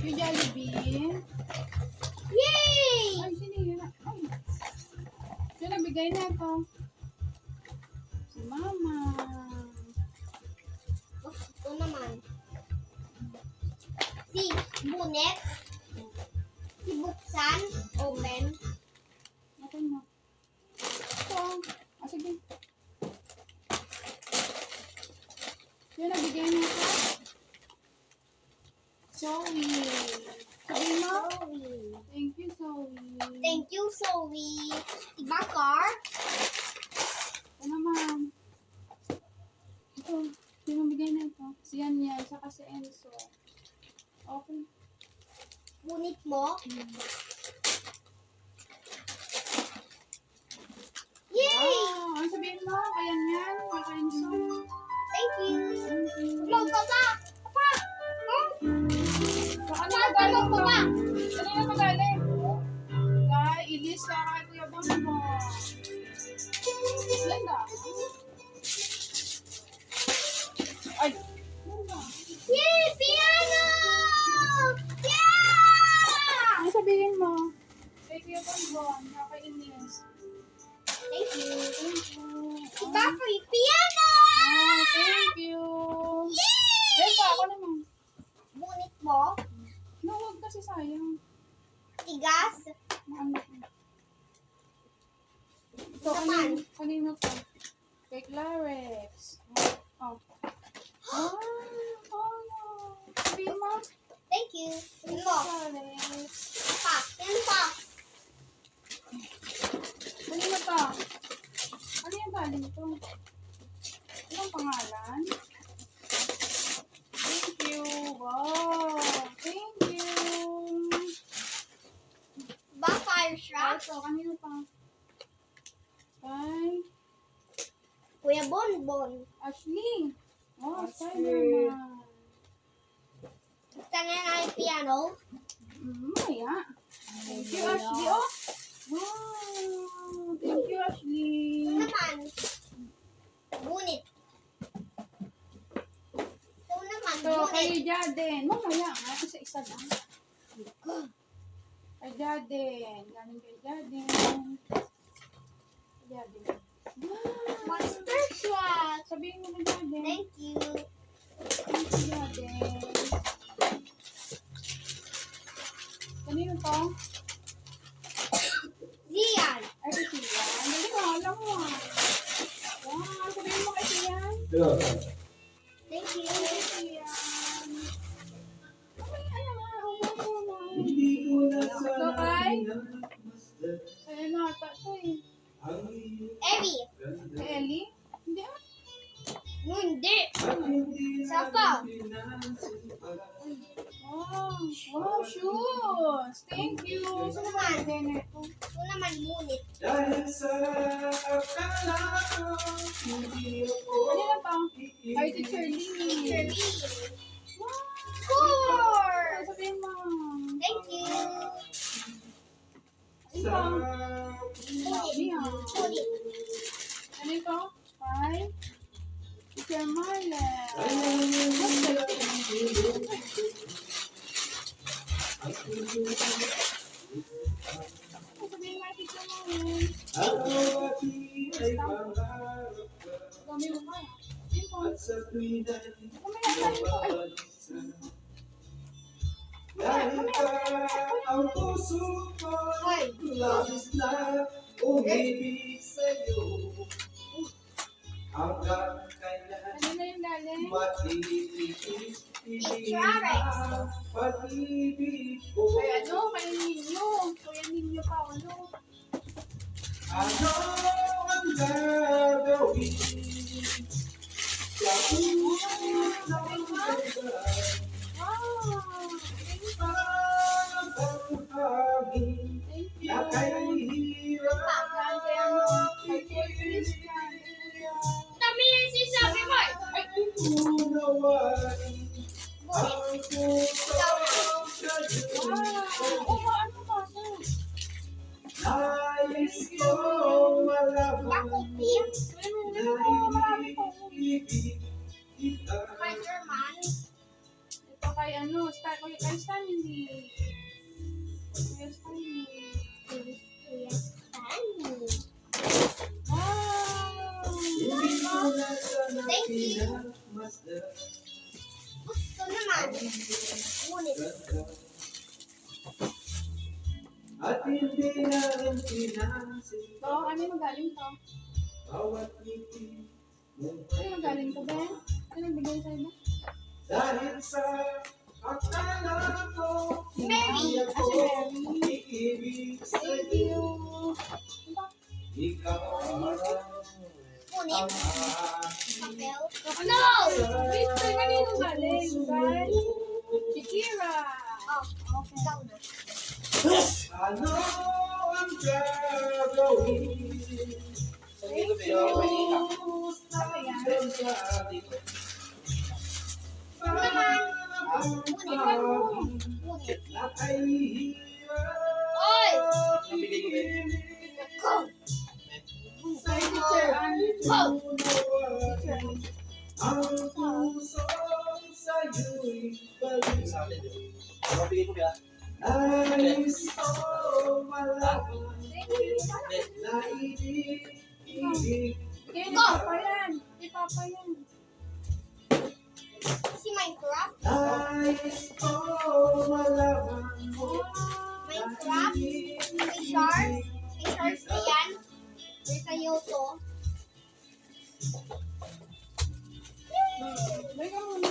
you, Jollibee. Yay! Ay, sinira. Ay. Sino nagbigay na ito? Si Mama. Ito naman. Si Bunet. Si Buksan. Open. Natin mo. Ito. Ah, sige. Sino nagbigay na ito? Zoe. Sabi mo? Zoe. Thank you, Zoe. Thank you, Zoe. Ibakar. Ito naman. Ito. Sino bigay na ito? Si Yan, saka si Enzo. Okay. Bunit mo. Yay! Wow! Ang sabihin mo? Ayan yan. Kaka Enzo. Thank you. Thank you. Hello, Papa. Papa. Saan na Hello, magaling to? Papa. Saan na magaling? Kay Ilis, saka kay Kuya Bambo. Ganda. Ay! Ganda. Yay! Piano! Yeah! Ano sabihin mo? Kay Kuya Bambo, saka kay Ilis. Thank you. Thank you. Ibakar, piano! Ah, thank you. Yay! Ito, ako naman. Bunit mo. No, huwag kasi sayang. Tigas. Maano ko. Ito, Naman. kanino to? Kay Clarex. Oh. Oh, no. Sabihin mo. Thank you. Kay Ano? Clarex. Pa. Yan pa. Kanino to? Ano yung galing to? Anong pangalan? Thank you. Wow. Thank you. Fire shot. Ito, kanino pa? Kay Kuya Bonbon. Ashley. Oh, Ashley. Spider-Man. Gusto nga na yung piano. Maya. Thank you, Ashley. Oh. Wow. Thank you, Ashley. Ito naman. Bunit. Ito naman. So, Bunit. kay Jaden. Mamaya nga. Isa-isa lang. Kay Jaden. Galing kay Jaden. Kay Jaden. Monster shot. Sabihin mo kay Jaden. Thank you. Thank you, Jaden. Kanino to? Zian. Ay, kay Sian. Dali ko, alam mo ah. Wow, sabihin mo kay Sian. Thank you. Kay Sian. Ay, ano nga, oh, wow. Hindi ko na Ito sana kay? pinamasdan Ay, nata to eh. ang iyong Evie. ganda. Kay Ellie? Hindi ah. Hindi. At hindi Saka. namin pinansin para Wow, wow, shoes. Thank you. Sino ba ang ganito? Ito naman bunit. dahil sa akala ko hindi ako Kanina pa? Kay Teacher Lee. Shirley. Wow. Score. Ay, sabihin mo. Thank you. Ayun sa pa. Bunit. Niya. Bunit. Ano ito? Kay Teacher Marlon. ay Ay, sabihin mo kay Teacher Marlon. ako pati ay pangarap ka Dami mo pa. Ayun pa. at sa tuwin ay Mamaya tayo po. Ay, mapalisan. Dahil ka ang puso ko labis na umibig sa'yo hanggang kailan kanina yung galing. matitipid ang pag-ibig ko. Kay ano? Kay Ninyo. Kuya Ninyo pa. Ano? Ano ang gagawin sa unang ganda Wow. ang hangin Thank you. na kay hirap Yan, kay ano? Kay Kuya Christian. Kuya. Dami yung sinasabi mo. Ay, unawain ang Bunit. puso sa'yo. wow. Oh, ano ba? Nais ko malaman Bakupin. na Marami po. ibig kita. Spider-Man. Ito kay Kay ano, kay Stanley. Kay Stanley. Yes, Stanley. Wow! Hindi ko na sana Thank you. pinagmasdan. Gusto naman. Ngunit, At hindi na rin pinansin So, ano yung magaling to? bawat ngiti mong Ano yung magaling to, Ben? Ano nagbigay sa'yo ba? dahil sa akala ko Mary! hindi ako iibig Thank sa'yo. you! Diba? Ikaw ang ngunit, aking papel. Ano? Wait, kay kanino galing, guys? Si Kira! Oh, ikaw na. ano ang gagawin? Thank you! Ano yan? Ngunit, Oy! Nabigay ko din. go! Kay Teacher Ann. Go! Teacher Ann. Ang puso sa'yo'y balik. Sa atin, di ba? Nabigay ko ba? Nais ko malaman Thank you! na ibig Kaya ni Papa yan. Si Papa yan. Si Minecraft? Nais ko malaman Minecraft? May shark? May sharks na yan? May kayoto? Balik ka muna.